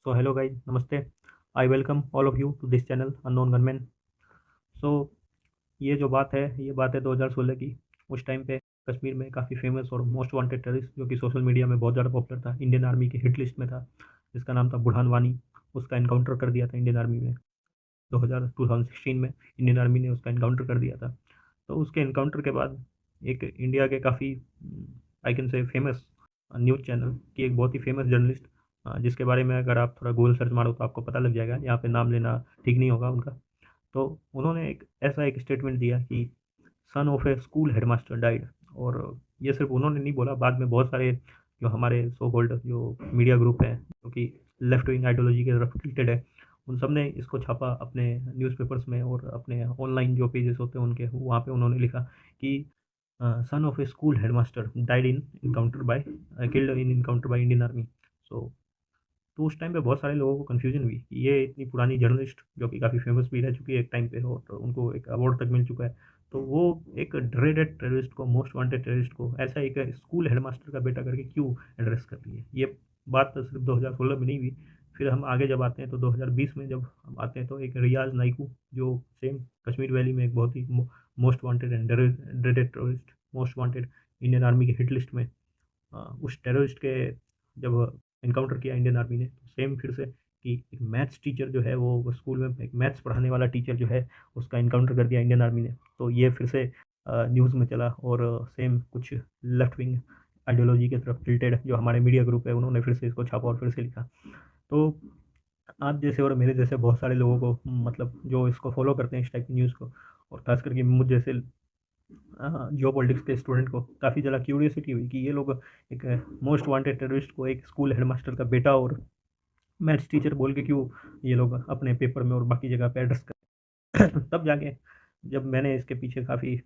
So hello guys, नमस्ते। I welcome all of you to this channel unknown gunman. So ये बात है 2016 की। उस टाइम पे कश्मीर में काफ़ी फेमस और मोस्ट वांटेड टेररिस्ट जो कि सोशल मीडिया में बहुत ज़्यादा पॉपुलर था, इंडियन आर्मी की हिट लिस्ट में था, जिसका नाम था बुरहान वानी। उसका इनकाउंटर कर दिया था इंडियन आर्मी में 2016 में। इंडियन आर्मी ने उसका इनकाउंटर कर दिया था। तो उसके इनकाउंटर के बाद एक इंडिया के काफ़ी I can say famous news channel की एक बहुत ही फेमस जर्नलिस्ट, जिसके बारे में अगर आप थोड़ा गूगल सर्च मारो तो आपको पता लग जाएगा, यहाँ पे नाम लेना ठीक नहीं होगा उनका। तो उन्होंने एक स्टेटमेंट दिया कि son of a school headmaster died. और ये सिर्फ उन्होंने नहीं बोला, बाद में बहुत सारे जो हमारे सो कॉल्ड जो मीडिया ग्रुप हैं जो कि लेफ्ट विंग आइडियोलॉजी के तरफ टिल्टेड है, उन सब ने इसको छापा अपने न्यूज़पेपर्स में और अपने ऑनलाइन जो पेजेस होते हैं उनके, वहाँ पे उन्होंने लिखा कि son of a school headmaster died in encounter by killed in encounter by Indian army. So तो उस टाइम पे बहुत सारे लोगों को कन्फ्यूजन हुई कि ये इतनी पुरानी जर्नलिस्ट जो कि काफ़ी फेमस भी रह चुकी है एक टाइम पे, और तो उनको एक अवार्ड तक मिल चुका है, तो वो एक ड्रेडेड टेररिस्ट को, मोस्ट वांटेड टेररिस्ट को ऐसा एक स्कूल हेडमास्टर का बेटा करके क्यों एड्रेस कर रही है। ये बात तो सिर्फ 2016 में नहीं हुई। फिर हम आगे जब आते हैं तो 2020 में जब हम आते हैं तो एक रियाज नाइकू, जो सेम कश्मीर वैली में एक बहुत ही most wanted and dreaded terrorist, most wanted Indian army की हिट लिस्ट में, उस टेररिस्ट के जब इनकाउंटर किया इंडियन आर्मी ने, तो सेम फिर से कि एक मैथ्स टीचर जो है वो स्कूल में एक मैथ्स पढ़ाने वाला टीचर जो है उसका इनकाउंटर कर दिया इंडियन आर्मी ने। तो ये फिर से न्यूज़ में चला, और सेम कुछ लेफ्ट विंग आइडियोलॉजी की तरफ टिल्टेड जो हमारे मीडिया ग्रुप है उन्होंने फिर से इसको छापा और फिर से लिखा। तो आप जैसे और मेरे जैसे बहुत सारे लोगों को, मतलब जो इसको फॉलो करते हैं इस टाइप की न्यूज़ को, और खास करके मुझ जैसे जियो पॉलिटिक्स के स्टूडेंट को काफ़ी ज़्यादा क्यूरियोसिटी हुई कि ये लोग एक मोस्ट वांटेड टेररिस्ट को एक स्कूल हेडमास्टर का बेटा और मैथ्स टीचर बोल के क्यों ये लोग अपने पेपर में और बाकी जगह पे एड्रेस करें। तब जाके जब मैंने इसके पीछे काफ़ी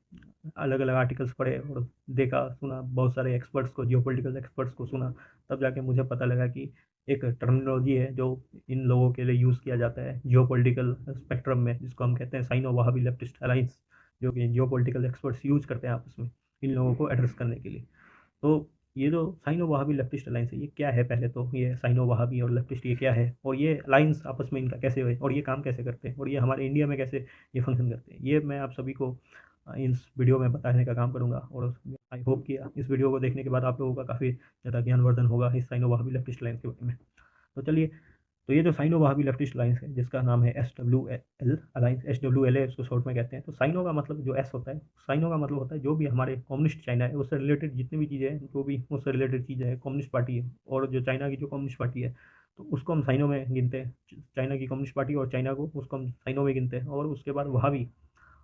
अलग अलग आर्टिकल्स पढ़े और देखा सुना, बहुत सारे एक्सपर्ट्स को, जियो पॉलिटिकल एक्सपर्ट्स को सुना, तब जाके मुझे पता लगा कि एक टर्मिनोलॉजी है जो इन लोगों के लिए यूज़ किया जाता है जियो पॉलिटिकल स्पेक्ट्रम में, जिसको हम कहते हैं साइनो वहाबी लेफ्टिस्ट अलाइंस, जो कि जियो पॉलिटिकल एक्सपर्ट्स यूज़ करते हैं आपस में इन लोगों को एड्रेस करने के लिए। तो ये जो साइनो वहाबी लेफ्टिस्ट अलाइंस है, ये क्या है? पहले तो ये साइनो वहाबी और लेफ्टिस्ट ये क्या है, और ये अलाइंस आपस में इनका कैसे है, और ये काम कैसे करते हैं, और ये हमारे इंडिया में कैसे ये फंक्शन करते हैं, ये मैं आप सभी को इस वीडियो में बताने का काम करूँगा। और आई होप कि इस वीडियो को देखने के बाद आप लोगों का काफ़ी ज़्यादा ज्ञानवर्धन होगा इस साइनो वहाबी लेफ्टिस्ट अलाइंस के बारे में। तो चलिए, तो ये जो साइनो वहाबी लेफ्टिस्ट अलाइंस है, जिसका नाम है SWL अलाइंस, SWLA इसको शॉर्ट में कहते हैं। तो साइनो का मतलब जो एस होता है, साइनो का मतलब होता है जो भी हमारे कम्युनिस्ट चाइना है उससे रिलेटेड जितनी भी चीज़ें हैं, जो भी उससे रिलेटेड चीज़ें हैं, कम्युनिस्ट पार्टी है और जो चाइना की जो कम्युनिस्ट पार्टी है, तो उसको हम साइनो में गिनते हैं। चाइना की कम्युनिस्ट पार्टी और चाइना को, उसको हम साइनो में गिनते हैं। और उसके बाद वहाबी,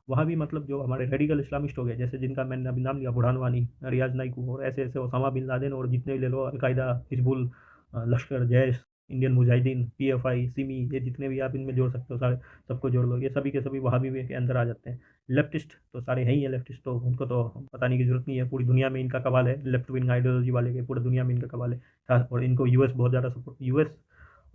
वहाबी मतलब जो हमारे रेडिकल इस्लामिस्ट हो गए, जैसे जिनका मैंने अभी नाम लिया, बुरहान वानी, रियाज नाइकू, और ऐसे ऐसे ओसामा बिन लादेन, और जितने भी ले लो, अलकायदा, हिजबुल, लश्कर, जैश, इंडियन मुजाहिदीन, PFI, सिमी, ये जितने भी आप इनमें जोड़ सकते हो सारे, सबको जोड़ लो, ये सभी के सभी वहाबी के अंदर आ जाते हैं। लेफ्टिस्ट तो सारे हैं ही है, लेफ्टिस्ट तो उनको तो बताने की जरूरत नहीं है, पूरी दुनिया में इनका कबाल है, लेफ्ट विंग आइडियोलॉजी वाले के पूरी दुनिया में इनका कबाल है। और इनको यूएस बहुत ज़्यादा सपोर्ट, यूएस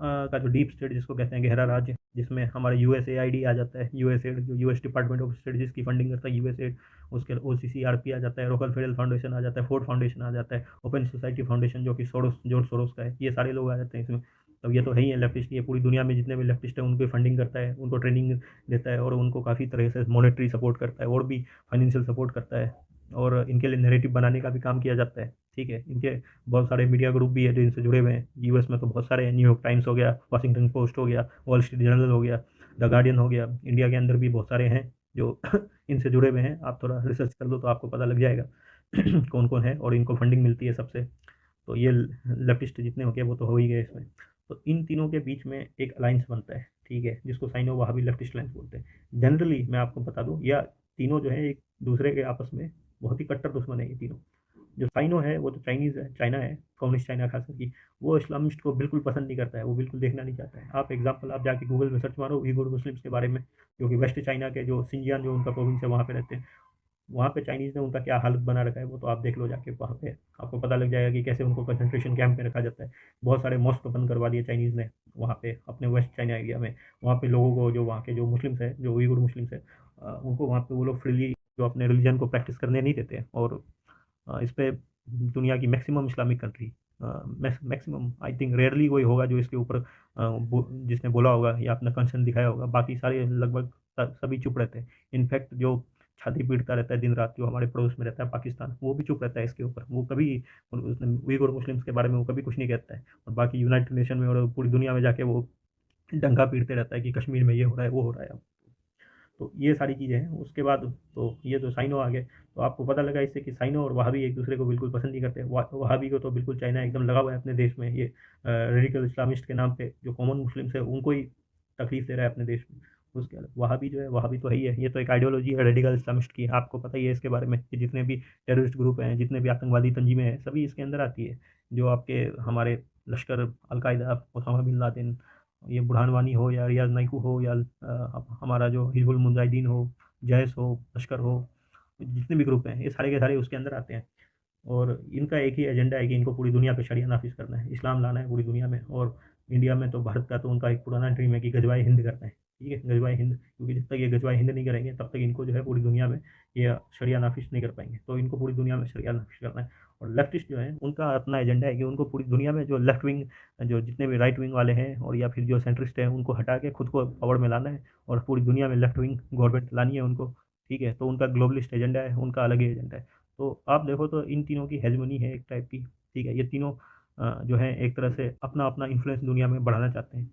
का जो डीप स्टेट जिसको कहते हैं, गहरा राज्य, जिसमें हमारा USAID आ जाता है, यूएसएड जो US डिपार्टमेंट ऑफ स्टेट जिसकी फंडिंग करता है, USAIड। उसके OCCRP आ जाता है, रोकल फेडरल फाउंडेशन आ जाता है, फोर्ड फाउंडेशन आ जाता है, ओपन सोसाइटी फाउंडेशन जो कि सोरोस, जॉर्ज सोरोस का है, ये सारे लोग आ जाते हैं इसमें। तो ये तो है ही है लेफ्टिस्ट, ये पूरी दुनिया में जितने भी लेफ्टिस्ट हैं उनको फंडिंग करता है, उनको ट्रेनिंग देता है, और उनको काफ़ी तरह से मॉनेटरी सपोर्ट करता है और भी फाइनेंशियल सपोर्ट करता है, और इनके लिए नैरेटिव बनाने का भी काम किया जाता है। ठीक है, इनके बहुत सारे मीडिया ग्रुप भी है जो इनसे जुड़े हुए हैं। यूएस में तो बहुत सारे हैं, न्यूयॉर्क टाइम्स हो गया, वाशिंगटन पोस्ट हो गया, वॉल स्ट्रीट जर्नल हो गया, द गार्डियन हो गया। इंडिया के अंदर भी बहुत सारे हैं जो इनसे जुड़े हुए हैं। आप थोड़ा रिसर्च कर दो तो आपको पता लग जाएगा कौन कौन है, और इनको फंडिंग मिलती है सबसे। तो ये लेफ्टिस्ट जितने हो गए वो तो हो ही गए इसमें। तो इन तीनों के बीच में एक अलाइंस बनता है, ठीक है, जिसको साइनो वहाबी लेफ्टिस्ट अलाइंस बोलते हैं। जनरली मैं आपको बता दूं, या तीनों जो है एक दूसरे के आपस में बहुत ही कट्टर दुश्मन है ये तीनों। जो साइनो है वो तो चाइनीज़ है, चाइना है, कम्युनिस्ट चाइना खास करके, वो इस्लामिस्ट को बिल्कुल पसंद नहीं करता है, वो बिल्कुल देखना नहीं चाहता है। आप एग्जांपल आप जाके गूगल में सर्च मारो उइगुर मुस्लिम्स के बारे में, जो कि वेस्ट चाइना के जो सिंजियान जो उनका प्रोविंस है वहाँ पे रहते हैं, वहाँ पे चाइनीज़ ने उनका क्या हालत बना रखा है वो तो आप देख लो जाके, वहाँ पे आपको पता लग जाएगा कि कैसे उनको कंसंट्रेशन कैंप में रखा जाता है। बहुत सारे मॉस्क बंद करवा दिए चाइनीज़ ने वहाँ पे अपने वेस्ट चाइना एरिया में। वहाँ पे लोगों को, जो वहाँ के जो मुस्लिम्स हैं, जो उइगुर मुस्लिम्स हैं, उनको वहाँ पे वो लोग फ्रीली जो अपने रिलीजन को प्रैक्टिस करने नहीं देते हैं। और इस पे दुनिया की maximum Islamic country maximum I think rarely कोई होगा जो इसके ऊपर जिसने बोला होगा या अपना कंसर्न दिखाया होगा, बाकी सारे लगभग सभी चुप रहते हैं। इनफैक्ट जो छाती पीटता रहता है दिन रात, जो हमारे पड़ोस में रहता है पाकिस्तान, वो भी चुप रहता है इसके ऊपर। वो कभी उसने उइगर मुस्लिम्स के बारे में वो कभी कुछ नहीं कहता है, और बाकी यूनाइटेड नेशन में और पूरी दुनिया में जाके वो डंका पीटते रहता है कि कश्मीर में ये हो रहा है, वो हो रहा है। तो ये सारी चीज़ें हैं। उसके बाद तो ये तो साइनो आ गए, तो आपको पता लगा इससे कि साइनो और वहाबी एक दूसरे को बिल्कुल पसंद नहीं करते। वहाबी को तो बिल्कुल चाइना एकदम लगा हुआ है अपने देश में, ये रेडिकल इस्लामिस्ट के नाम पे जो कॉमन मुस्लिम्स है उनको ही तकलीफ दे रहा है अपने देश में। उसके अलावा वहाबी जो है, वहाबी तो है ही है, ये तो एक आइडियोलॉजी है रेडिकल इस्लामिस्ट की। आपको पता ही है इसके बारे में कि जितने भी टेररिस्ट ग्रुप हैं, जितने भी आतंकवादी तंजीमें हैं, सभी इसके अंदर आती है। जो आपके हमारे लश्कर, अलकायदा, ओसामा बिन लादेन, ये बुरहान वानी हो या रियाज नाइकू हो या हमारा जो हिजबुल मुजाहिदीन हो, जैश हो, लश्कर हो, जितने भी ग्रुप हैं ये सारे के सारे उसके अंदर आते हैं। और इनका एक ही एजेंडा है कि इनको पूरी दुनिया पे शरिया नाफिज करना है, इस्लाम लाना है पूरी दुनिया में। और इंडिया में तो भारत का तो उनका एक पुराना ड्रीम है कि गजवाए हिंद करना है। ठीक है, गजवाए हिंद, क्योंकि जब तक ये गजवाए हिंद नहीं करेंगे तब तक इनको जो है पूरी दुनिया में ये शरिया नाफिज नहीं कर पाएंगे। तो इनको पूरी दुनिया में शरिया नाफिज करना है। और लेफ्टिस्ट जो है उनका अपना एजेंडा है कि उनको पूरी दुनिया में जो लेफ्ट विंग, जो जितने भी राइट विंग वाले हैं और या फिर जो सेंट्रिस्ट हैं, उनको हटा के खुद को पावर में लाना है और पूरी दुनिया में लेफ्ट विंग गवर्नमेंट लानी है उनको। ठीक है, तो उनका ग्लोबलिस्ट एजेंडा है, उनका अलग ही एजेंडा है। तो आप देखो तो इन तीनों की हेजमनी है एक टाइप की। ठीक है, ये तीनों जो है एक तरह से अपना अपना इन्फ्लुएंस दुनिया में बढ़ाना चाहते हैं।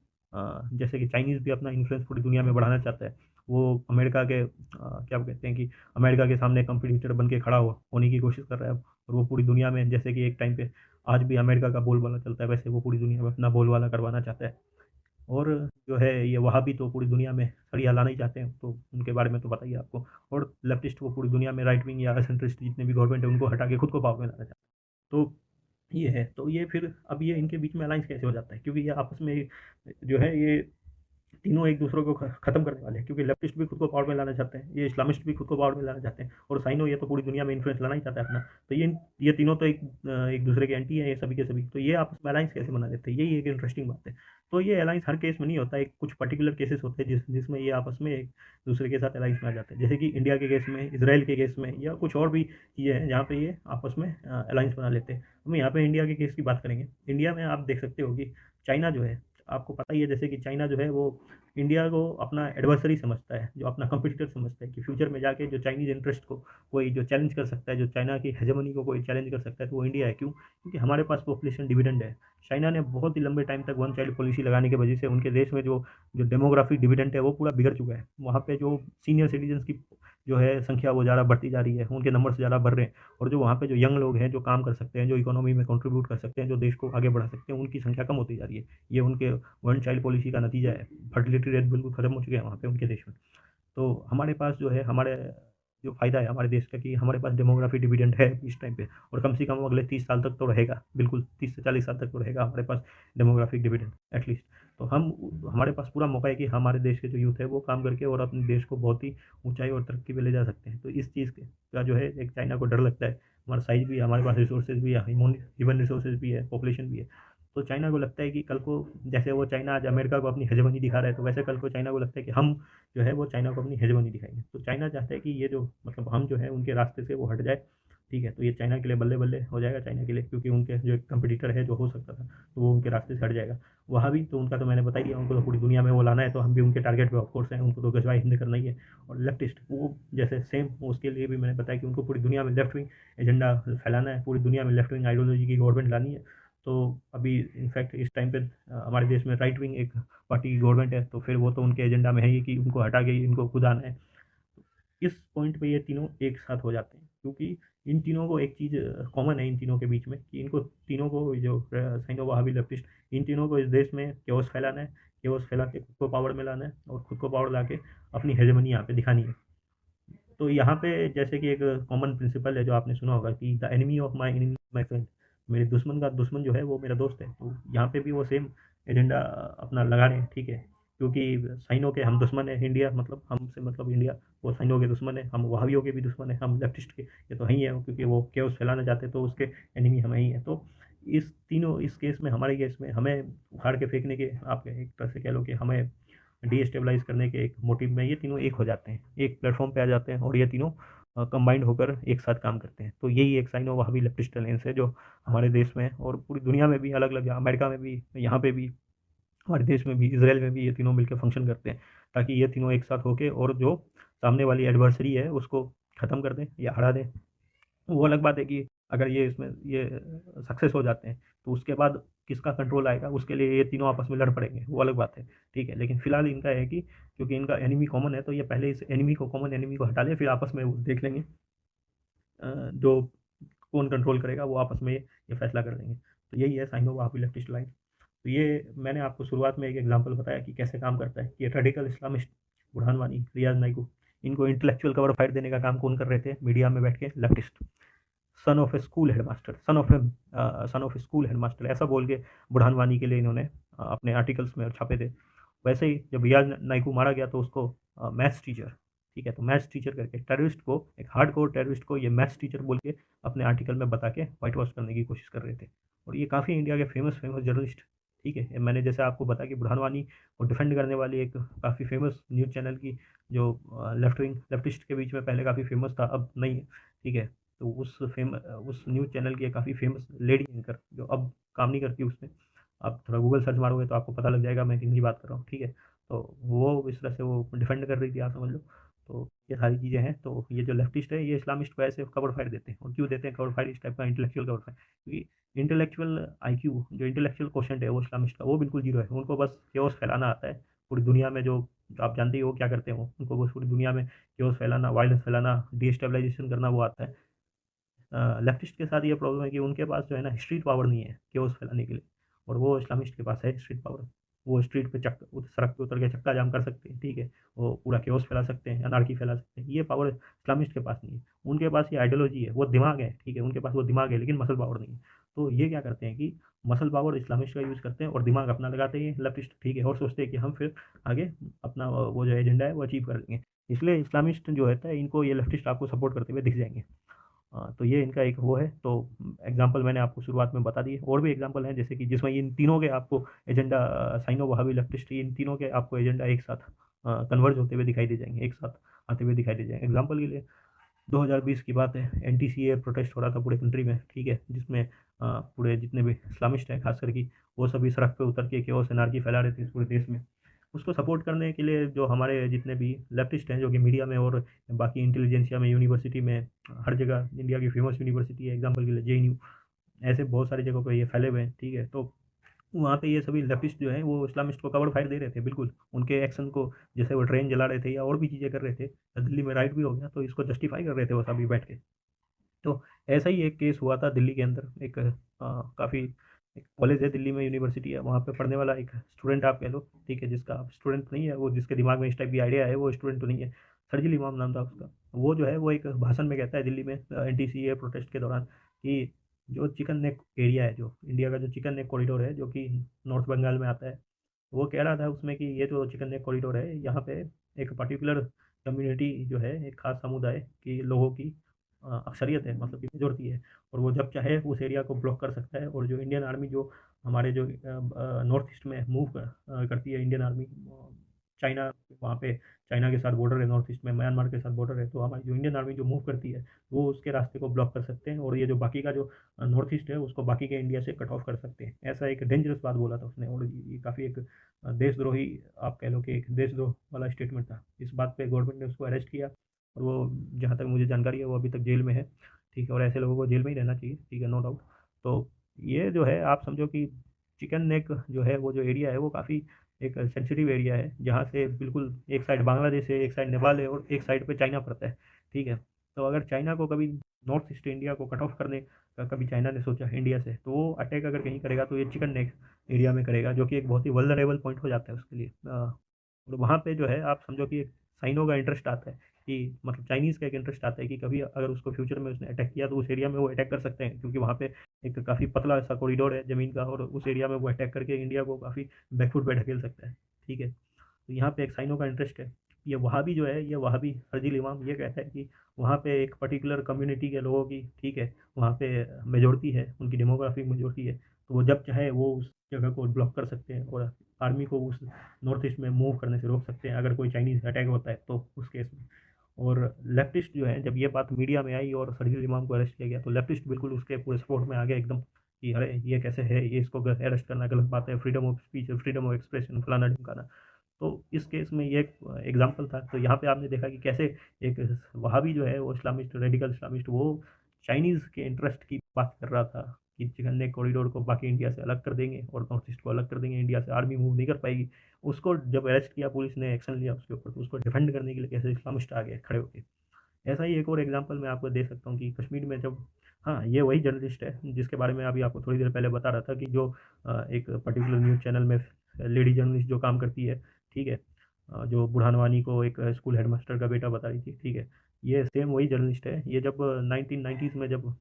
जैसे कि चाइनीज़ भी अपना इन्फ्लुएंस पूरी दुनिया में बढ़ाना चाहता है। वो अमेरिका के क्या कहते हैं कि अमेरिका के सामने कंपटीटर बन के खड़ा हुआ होने की कोशिश कर रहा है। और वो पूरी दुनिया में, जैसे कि एक टाइम पे आज भी अमेरिका का बोलबाला चलता है, वैसे वो पूरी दुनिया में अपना बोलबाला करवाना चाहता है। और जो है ये वहाबी तो पूरी दुनिया में सरिया लाना ही चाहते हैं, तो उनके बारे में तो पता ही है आपको। और लेफ्टिस्ट वो पूरी दुनिया में राइट विंग या सेंट्रिस्ट जितने भी गवर्नमेंट है उनको हटा के खुद को पावर में लाना चाहते हैं। तो ये है, तो ये फिर अब ये इनके बीच में अलायंस कैसे हो जाता है, क्योंकि ये आपस में जो है ये तीनों एक दूसरे को खत्म करने वाले हैं। क्योंकि लेफ्टिस्ट भी खुद को पावर में लाना चाहते हैं, ये इस्लामिस्ट भी खुद को पावर में लाना चाहते हैं, और साइनो ये तो पूरी दुनिया में इन्फ्लुएंस लाना ही चाहता है अपना। तो ये तीनों तो एक दूसरे के एंटी है, ये सभी के सभी। तो ये आपस में अलायंस कैसे बना लेते हैं, यही एक इंटरेस्टिंग बात है। तो ये अलायंस हर केस में नहीं होता, एक कुछ पर्टिकुलर केसेस होते हैं जिसमें ये आपस में एक दूसरे के साथ अलायंस में आ जाते हैं। जैसे कि इंडिया के केस में, इसराइल के केस में, या कुछ और भी चीज़ें हैं जहाँ पे ये आपस में अलायंस बना लेते हैं। हम यहाँ पे इंडिया के केस की बात करेंगे। इंडिया में आप देख सकते हो कि चाइना जो है, आपको पता ही है, जैसे कि चाइना जो है वो इंडिया को अपना एडवर्सरी समझता है, जो अपना कंपटीटर समझता है, कि फ्यूचर में जाके जो चाइनीज़ इंटरेस्ट को कोई जो चैलेंज कर सकता है, जो चाइना की हेजेमनी को कोई चैलेंज कर सकता है, तो वो इंडिया है। क्यों? क्योंकि हमारे पास पॉपुलेशन डिविडेंड है। चाइना ने बहुत ही लंबे टाइम तक वन चाइल्ड पॉलिसी लगाने की वजह से उनके देश में जो जो डेमोग्राफिक डिविडेंड है वो पूरा बिगड़ चुका है। वहाँ पे जो सीनियर सिटीजन्स की जो है संख्या वो ज़्यादा बढ़ती जा रही है, उनके नंबर से ज़्यादा बढ़ रहे हैं। और जो वहाँ पे जो यंग लोग हैं, जो काम कर सकते हैं, जो इकोनॉमी में कंट्रीब्यूट कर सकते हैं, जो देश को आगे बढ़ा सकते हैं, उनकी संख्या कम होती जा रही है। ये उनके वन चाइल्ड पॉलिसी का नतीजा है। फर्टिलिटी रेट बिल्कुल खत्म हो चुके हैं वहाँ पे उनके देश में। तो हमारे पास जो है, हमारे जो फ़ायदा है हमारे देश का, कि हमारे पास डेमोग्राफी डिविडेंड है इस टाइम पे, और कम से कम अगले 30 साल तक तो रहेगा, बिल्कुल 30 से 40 साल तक तो रहेगा हमारे पास डेमोग्राफिक डिविडेंड एटलीस्ट। तो हमारे पास पूरा मौका है कि हमारे देश के जो यूथ है वो काम करके और अपने देश को बहुत ही ऊंचाई और तरक्की पे ले जा सकते हैं। तो इस चीज़ का जो है एक चाइना को डर लगता है। हमारा साइज भी है, हमारे पास रिसोर्सेज भी है, ह्यूमन रिसोर्सेज भी है, पॉपुलेशन भी है। तो चाइना को लगता है कि कल को, जैसे वो चाइना आज अमेरिका को अपनी हेजेमनी दिखा रहा है, तो वैसे कल को चाइना को लगता है कि हम जो है वो चाइना को अपनी हेजेमनी दिखाएंगे। तो चाइना चाहता है कि ये जो मतलब हम जो है उनके रास्ते से वो हट जाए। ठीक है, तो ये चाइना के लिए बल्ले बल्ले हो जाएगा चाइना के लिए, क्योंकि उनके जो एक कंपटीटर है जो हो सकता था, तो वो उनके रास्ते से हट जाएगा। वहाँ भी तो उनका तो मैंने बता ही दिया, उनको तो पूरी दुनिया में वो लाना है, तो हम भी उनके टारगेट पे ऑफकोर्स हैं, उनको तो गजवाए हिंद करना ही है। और लेफ्टिस्ट वो जैसे सेम, उसके लिए भी मैंने बताया कि उनको पूरी दुनिया में लेफ्ट विंग एजेंडा फैलाना है, पूरी दुनिया में लेफ्ट विंग आइडियोलॉजी की गवर्नमेंट लानी है। तो अभी इनफैक्ट इस टाइम पे हमारे देश में राइट विंग एक पार्टी की गवर्नमेंट है, तो फिर वो तो उनके एजेंडा में है ही कि उनको हटा के इनको खुद आना है। इस पॉइंट पे ये तीनों एक साथ हो जाते हैं, क्योंकि इन तीनों को एक चीज़ कॉमन है इन तीनों के बीच में, कि इनको तीनों को जो साइनो वहाबी लेफ्टिस्ट, इन तीनों को इस देश में केओस फैलाना है। केओस फैला के खुद को पावर में लाना है, और खुद को पावर ला के अपनी हेजेमनी यहाँ पे दिखानी है। तो यहाँ पे जैसे कि एक कॉमन प्रिंसिपल है जो आपने सुना होगा, कि the enemy of my enemy my friend, मेरे दुश्मन का दुश्मन जो है वो मेरा दोस्त है। तो यहाँ पे भी वो सेम एजेंडा अपना लगा रहे हैं। ठीक है, क्योंकि साइनों के हम दुश्मन है, इंडिया मतलब हमसे मतलब इंडिया, वो साइनों के दुश्मन है, हम वहावियों के भी दुश्मन है, हम लेफ्टिस्ट के ये तो ही है, क्योंकि वो केओस फैलाना चाहते हैं, तो उसके एनिमी हम ही हैं। तो इस तीनों, इस केस में, हमारे केस में, हमें उखाड़ के फेंकने के, आप एक तरह से कह लो कि हमें डीस्टेबलाइज करने के एक मोटिव में ये तीनों एक हो जाते हैं, एक प्लेटफॉर्म पे आ जाते हैं, और ये तीनों कंबाइंड होकर एक साथ काम करते हैं। तो यही एक साइनो वहाबी लेफ्टिस्ट अलायंस है जो हमारे देश में और पूरी दुनिया में भी अलग अलग, अमेरिका में भी, यहाँ पे भी, हमारे देश में भी, इसराइल में भी ये तीनों मिलकर फंक्शन करते हैं, ताकि ये तीनों एक साथ होके और जो सामने वाली एडवर्सरी है उसको ख़त्म कर दें या हरा दें। वो अलग बात है कि अगर ये इसमें ये सक्सेस हो जाते हैं तो उसके बाद किसका कंट्रोल आएगा, उसके लिए ये तीनों आपस में लड़ पड़ेंगे, वो अलग बात है। ठीक है, लेकिन फिलहाल इनका है कि क्योंकि इनका एनिमी कॉमन है तो ये पहले इस एनिमी को, कॉमन एनिमी को हटा लें, फिर आपस में वो देख लेंगे जो कौन कंट्रोल करेगा, वो आपस में ये फैसला कर लेंगे। तो यही है साइनो वहाबी लेफ्टिस्ट लाइन। तो ये मैंने आपको शुरुआत में एक एग्जांपल बताया कि कैसे काम करता है। ये रेडिकल इस्लामिस्ट बुरहान वानी, रियाज नाइकू, इनको इंटेलेक्चुअल कवर फाइट देने का काम कौन कर रहे थे मीडिया में बैठ के? Leftist. Sun of a school headmaster, sun of a school headmaster, ऐसा बोल के बुरहान वानी के लिए इन्होंने अपने आर्टिकल्स में छापे थे। वैसे ही जब रियाज नाइकू मारा गया तो उसको मैथ्स टीचर, ठीक है, तो मैथ्स टीचर करके टेररिस्ट को, एक हार्ड कोर टेररिस्ट को ये मैथ्स टीचर बोल के अपने आर्टिकल में बता के वाइट वॉश करने की कोशिश कर रहे थे। और ये काफ़ी इंडिया के फेमस फेमस जर्नलिस्ट, ठीक है, मैंने जैसे आपको बताया कि बुरहान वानी को डिफेंड करने वाली एक काफ़ी फेमस न्यूज़ चैनल की जो लेफ्ट विंग लेफ्टिस्ट के बीच में पहले काफ़ी फेमस था, अब नहीं है, ठीक है। तो उस न्यूज़ चैनल की एक काफ़ी फेमस लेडी एंकर जो अब काम नहीं करती उसमें, आप थोड़ा गूगल सर्च मारोगे तो आपको पता लग जाएगा मैं किन की बात कर रहा हूँ, ठीक है। तो वो इस तरह से वो डिफेंड कर रही थी, आप समझ लो। तो ये सारी चीज़ें हैं। तो ये जो लेफ्टिस्ट है ये इस्लामिस्ट को ऐसे कवर फाइट देते हैं, और क्यों देते हैं कवर फाइट इस टाइप का, इंटेलेक्चुअल कवर फाइट, क्योंकि इंटेलेक्चुअल आईक्यू, जो इंटेलेक्चुअल क्वोशंट है वो इस्लामिस्ट का वो बिल्कुल जीरो है। उनको बस केओस फैलाना आता है पूरी दुनिया में। जो आप जानते ही हो क्या करते हो, उनको बस पूरी दुनिया में केओस फैलाना, वायलेंस फैलाना, डिस्टेबलाइजेशन करना, वो आता है। लेफ्टिस्ट के साथ ये प्रॉब्लम है कि उनके पास जो है ना स्ट्रीट पावर नहीं है केओस फैलाने के लिए, और वो इस्लामिस्ट के पास है स्ट्रीट पावर। वो स्ट्रीट पे सड़क पे उतर के चक्का जाम कर सकते हैं, ठीक है, वो पूरा केओस फैला सकते हैं, अनार्की फैला सकते हैं। ये पावर इस्लामिस्ट के पास नहीं है। उनके पास ये आइडियोलॉजी है, वो दिमाग है, ठीक है, उनके पास वो दिमाग है, लेकिन मसल पावर नहीं है। तो ये क्या करते हैं कि मसल पावर इस्लामिस्ट का यूज़ करते हैं और दिमाग अपना लगाते हैं लेफ्टिस्ट, ठीक है, और सोचते हैं कि हम फिर आगे अपना वो जो एजेंडा है वो अचीव कर लेंगे। इसलिए इस्लामिस्ट जो होता है इनको ये लेफ्टिस्ट आपको सपोर्ट करते हुए दिख जाएंगे। तो ये इनका एक वो है। तो एग्जांपल मैंने आपको शुरुआत में बता दिए, और भी एग्जांपल हैं जैसे कि जिसमें इन तीनों के आपको एजेंडा, साइनो वहाबी लेफ्टिस्ट, इन तीनों के आपको एजेंडा एक साथ कन्वर्ज होते हुए दिखाई दे जाएंगे, एक साथ आते हुए दिखाई दे जाएंगे। एग्जांपल के लिए 2020 की बात है, एनटीसीए प्रोटेस्ट हो रहा था पूरे कंट्री में, ठीक है, जिसमें पूरे जितने भी इस्लामिस्ट हैं खास करके वो सभी सड़क पे उतर के केओस एनार्की फैला रहे थे इस पूरे देश में। उसको सपोर्ट करने के लिए जो हमारे जितने भी लेफ्टिस्ट हैं, जो कि मीडिया में और बाकी इंटेलिजेंसिया में, यूनिवर्सिटी में, हर जगह, इंडिया की फेमस यूनिवर्सिटी है एग्जाम्पल के लिए जेएनयू, ऐसे बहुत सारी जगहों पर ये फैले हुए हैं, ठीक है। तो वहाँ पे ये सभी लेफ्टिस्ट जो हैं वो इस्लामिस्ट को कवर फाइट दे रहे थे बिल्कुल, उनके एक्शन को, जैसे वो ट्रेन जला रहे थे या और भी चीज़ें कर रहे थे, दिल्ली में राइट भी हो गया तो इसको जस्टिफाई कर रहे थे वो सभी बैठ के। तो ऐसा ही एक केस हुआ था दिल्ली के अंदर, एक काफ़ी, एक कॉलेज है दिल्ली में, यूनिवर्सिटी है, वहाँ पे पढ़ने वाला एक स्टूडेंट आप कह लो, ठीक है, जिसका स्टूडेंट नहीं है वो, जिसके दिमाग में इस टाइप की आइडिया है वो स्टूडेंट तो नहीं है, शर्जील इमाम नाम था उसका। वो जो है वो एक भाषण में कहता है दिल्ली में एनटीसीए प्रोटेस्ट के दौरान कि जो चिकन नेक एरिया है, जो इंडिया का जो चिकन नेक कॉरिडोर है जो कि नॉर्थ बंगाल में आता है, वो कह रहा था उसमें कि ये जो चिकन नेक कॉरिडोर है यहाँ पे एक पर्टिकुलर कम्युनिटी जो है, एक खास समुदाय की लोगों की अक्सरियत है, मतलब कि मेजोरिटी है, और वो जब चाहे उस एरिया को ब्लॉक कर सकता है। और जो इंडियन आर्मी जो हमारे जो नॉर्थ ईस्ट में मूव करती है इंडियन आर्मी, चाइना, वहाँ पे चाइना के साथ बॉर्डर है, नॉर्थ ईस्ट में म्यांमार के साथ बॉर्डर है, तो हमारी जो इंडियन आर्मी जो मूव करती है वो उसके रास्ते को ब्लॉक कर सकते हैं, और ये जो बाकी का जो नॉर्थ ईस्ट है उसको बाकी के इंडिया से कट ऑफ कर सकते हैं। ऐसा एक डेंजरस बात बोला था उसने, और ये काफ़ी एक देशद्रोही, आप कह लो कि एक देशद्रोह वाला स्टेटमेंट था। इस बात पे गवर्नमेंट ने उसको अरेस्ट किया, और वो, जहाँ तक मुझे जानकारी है, वो अभी तक जेल में है, ठीक है, और ऐसे लोगों को जेल में ही रहना चाहिए, ठीक है, नो डाउट। तो ये जो है आप समझो कि चिकन नेक जो है वो जो एरिया है वो काफ़ी एक सेंसिटिव एरिया है, जहाँ से बिल्कुल एक साइड बांग्लादेश है, एक साइड नेपाल है, और एक साइड पे चाइना पड़ता है, ठीक है। तो अगर चाइना को कभी नॉर्थ ईस्ट इंडिया को कट ऑफ करने का कभी चाइना ने सोचा इंडिया से, तो वो अटैक अगर कहीं करेगा तो ये चिकन नेक एरिया में करेगा, जो कि एक बहुत ही वल्नरेबल पॉइंट हो जाता है उसके लिए। और वहाँ पे जो है आप समझो कि एक साइनो का इंटरेस्ट आता है कि, मतलब चाइनीज़ का एक इंटरेस्ट आता है कि कभी अगर उसको फ्यूचर में उसने अटैक किया तो उस एरिया में वो अटैक कर सकते हैं, क्योंकि वहाँ पे एक काफ़ी पतला सा कॉरिडोर है ज़मीन का, और उस एरिया में वो अटैक करके इंडिया को काफ़ी बैकफुट पे ढकेल सकता है, ठीक है। तो यहाँ पे एक साइनो का इंटरेस्ट है। ये वहाबी जो है, ये वहाबी हरजील इमाम ये कहता है कि वहाँ पे एक पर्टिकुलर कम्युनिटी के लोगों की, ठीक है, वहाँ पे मेजोरिटी है, उनकी डेमोग्राफिक मेजोरिटी है, तो वो जब चाहे वो उस जगह को ब्लॉक कर सकते हैं, और आर्मी को उस नॉर्थ ईस्ट में मूव करने से रोक सकते हैं अगर कोई चाइनीज़ अटैक होता है तो उस केस में। और लेफ्टिस्ट जो है, जब ये बात मीडिया में आई और शरजील इमाम को अरेस्ट किया गया, तो लेफ्टिस्ट बिल्कुल उसके पूरे सपोर्ट में आ गया एकदम, कि अरे ये कैसे है, ये इसको अरेस्ट करना गलत बात है, freedom of speech, freedom of expression, फलाना ढिमकाना। तो इस केस में ये एक एग्जाम्पल था। तो यहाँ पे आपने देखा कि कैसे एक वहाबी जो है, वो इस्लामिस्ट, रेडिकल इस्लामिस्ट, वो चाइनीज़ के इंटरेस्ट की बात कर रहा था कि चिकन कॉरिडोर को बाकी इंडिया से अलग कर देंगे और नॉर्थ ईस्ट को अलग कर देंगे, इंडिया से आर्मी मूव नहीं कर पाएगी। उसको जब अरेस्ट किया, पुलिस ने एक्शन लिया उसके ऊपर, तो उसको डिफेंड करने के लिए कैसे इस्लामिस्ट आ गए खड़े होकर। ऐसा ही एक और एग्जांपल मैं आपको दे सकता हूँ कि कश्मीर में जब, हाँ, ये वही जर्नलिस्ट है जिसके बारे में अभी आपको थोड़ी देर पहले बता रहा था, कि जो एक पर्टिकुलर न्यूज़ चैनल में लेडी जर्नलिस्ट जो काम करती है, ठीक है, जो बुरहान वानी को एक स्कूल हेडमास्टर का बेटा बता रही थी, ठीक है, ये सेम वही जर्नलिस्ट है। ये जब 1990s में जब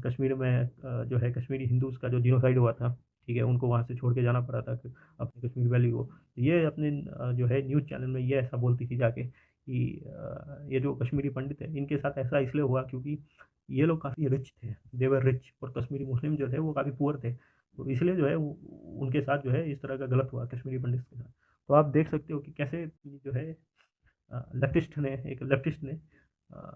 कश्मीर में जो है कश्मीरी हिंदूज़ का जो जीनोसाइड हुआ था, ठीक है, उनको वहाँ से छोड़ के जाना पड़ा था अपने कश्मीर वैली को। ये अपने जो है न्यूज़ चैनल में ये ऐसा बोलती थी जाके कि ये जो कश्मीरी पंडित है, इनके साथ ऐसा इसलिए हुआ क्योंकि ये लोग काफ़ी रिच थे, देवर रिच, और कश्मीरी मुस्लिम जो थे वो काफ़ी पुअर थे, तो इसलिए जो है उनके साथ जो है इस तरह का गलत हुआ कश्मीरी पंडित के साथ। तो आप देख सकते हो कि कैसे जो है लेफ्टिस्ट ने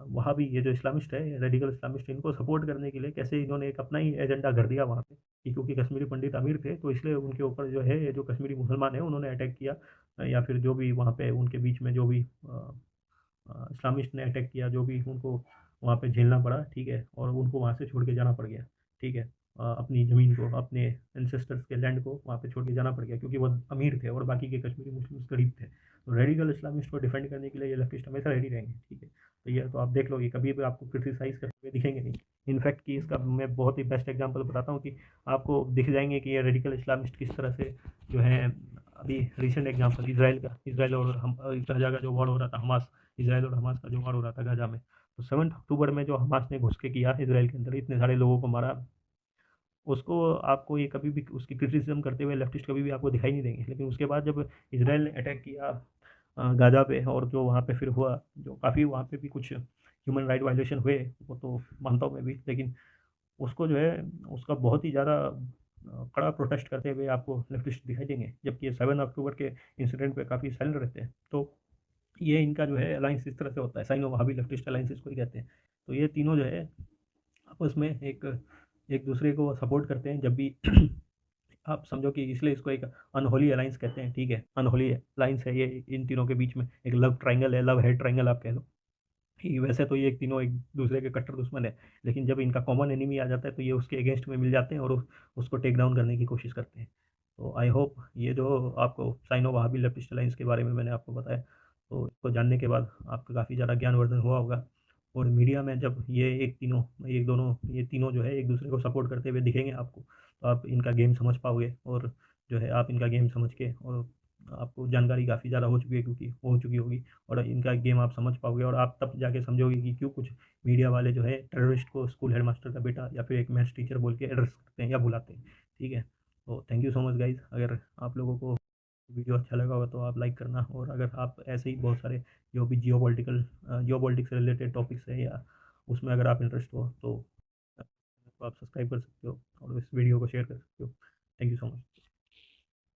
वहाँ भी ये जो इस्लामिस्ट है, रेडिकल इस्लामिस्ट, इनको सपोर्ट करने के लिए कैसे इन्होंने एक अपना ही एजेंडा कर दिया वहाँ पे, कि क्योंकि कश्मीरी पंडित अमीर थे तो इसलिए उनके ऊपर जो है ये जो कश्मीरी मुसलमान है उन्होंने अटैक किया, या फिर जो भी वहाँ पे उनके बीच में जो भी इस्लामिस्ट ने अटैक किया, जो भी उनको वहाँ पे झेलना पड़ा, ठीक है, और उनको वहाँ से छोड़ के जाना पड़ गया, ठीक है, अपनी ज़मीन को, अपने एंसेस्टर्स के लैंड को वहाँ पे छोड़ के जाना पड़ गया, क्योंकि वो अमीर थे और बाकी के कश्मीरी मुस्लिम्स गरीब थे। तो रेडिकल इस्लामिस्ट को डिफेंड करने के लिए ये लेफ्टिस्ट हमेशा रेडी रहेंगे, ठीक है। तो ये तो आप देख लो, ये कभी भी आपको क्रिटिसाइज़ करते हुए दिखेंगे नहीं। इनफैक्ट कि इसका मैं बहुत ही बेस्ट एग्जांपल बताता हूँ कि आपको दिख जाएंगे कि ये रेडिकल इस्लामिस्ट किस तरह से जो है, अभी रिसेंट एग्जांपल इसराइल का, इसराइल और हम गाजा का जो वॉर हो रहा था, हमास, इसराइल और हमास का जो वार हो रहा था गाजा में, तो 7 अक्टूबर में जो हमास ने घुस के किया इसराइल के अंदर, इतने सारे लोगों को मारा, उसको आपको ये कभी भी उसकी क्रिटिसिज्म करते हुए लेफ्टिस्ट कभी भी आपको दिखाई नहीं देंगे। लेकिन उसके बाद जब इसराइल ने अटैक किया गाजा पे, और जो वहाँ पे फिर हुआ, जो काफ़ी वहाँ पे भी कुछ ह्यूमन राइट वायलेशन हुए, वो तो मानता हूँ मैं भी, लेकिन उसको जो है, उसका बहुत ही ज़्यादा कड़ा प्रोटेस्ट करते हुए आपको लेफ्टिस्ट दिखाई देंगे, जबकि ये 7 अक्टूबर के इंसिडेंट पे काफ़ी साइलेंट रहते हैं। तो ये इनका जो है अलायंस इस तरह से होता है, साइनो वहाबी लेफ्टिस्ट अलायंस इसको ही कहते हैं। तो ये तीनों जो है आपस में एक एक दूसरे को सपोर्ट करते हैं जब भी आप समझो कि, इसलिए इसको एक अनहोली अलायंस कहते हैं, ठीक है, अनहोली अलायंस है ये, इन तीनों के बीच में एक लव ट्रायंगल है, लव हेट ट्रायंगल आप कह लो कि वैसे तो ये तीनों एक दूसरे के कट्टर दुश्मन है, लेकिन जब इनका कॉमन एनिमी आ जाता है तो ये उसके अगेंस्ट में मिल जाते हैं और उसको टेक डाउन करने की कोशिश करते हैं। तो आई होप ये जो आपको साइनो वहाबी लेफ्टिस्ट अलायंस के बारे में मैंने आपको बताया, तो इसको जानने के बाद आपका काफ़ी ज़्यादा ज्ञानवर्धन हुआ होगा। और मीडिया में जब ये एक तीनों, एक दोनों, ये तीनों जो है एक दूसरे को सपोर्ट करते हुए दिखेंगे आपको, तो आप इनका गेम समझ पाओगे, और जो है आप इनका गेम समझ के, और आपको जानकारी काफ़ी ज़्यादा हो चुकी है, क्योंकि हो चुकी होगी, और इनका गेम आप समझ पाओगे, और आप तब जाके समझोगे कि क्यों कुछ मीडिया वाले जो है टेररिस्ट को स्कूल हेडमास्टर का बेटा या फिर एक मैथ्स टीचर बोल के एड्रेस करते हैं या बुलाते हैं, ठीक है। तो thank you so much guys. अगर आप लोगों को वीडियो अच्छा लगा होगा तो आप लाइक करना, और अगर आप ऐसे ही बहुत सारे जो भी जियो पॉलिटिक्स से रिलेटेड टॉपिक्स है, या उसमें अगर आप इंटरेस्ट हो तो आप सब्सक्राइब कर सकते हो और इस वीडियो को शेयर कर सकते हो। Thank you so much.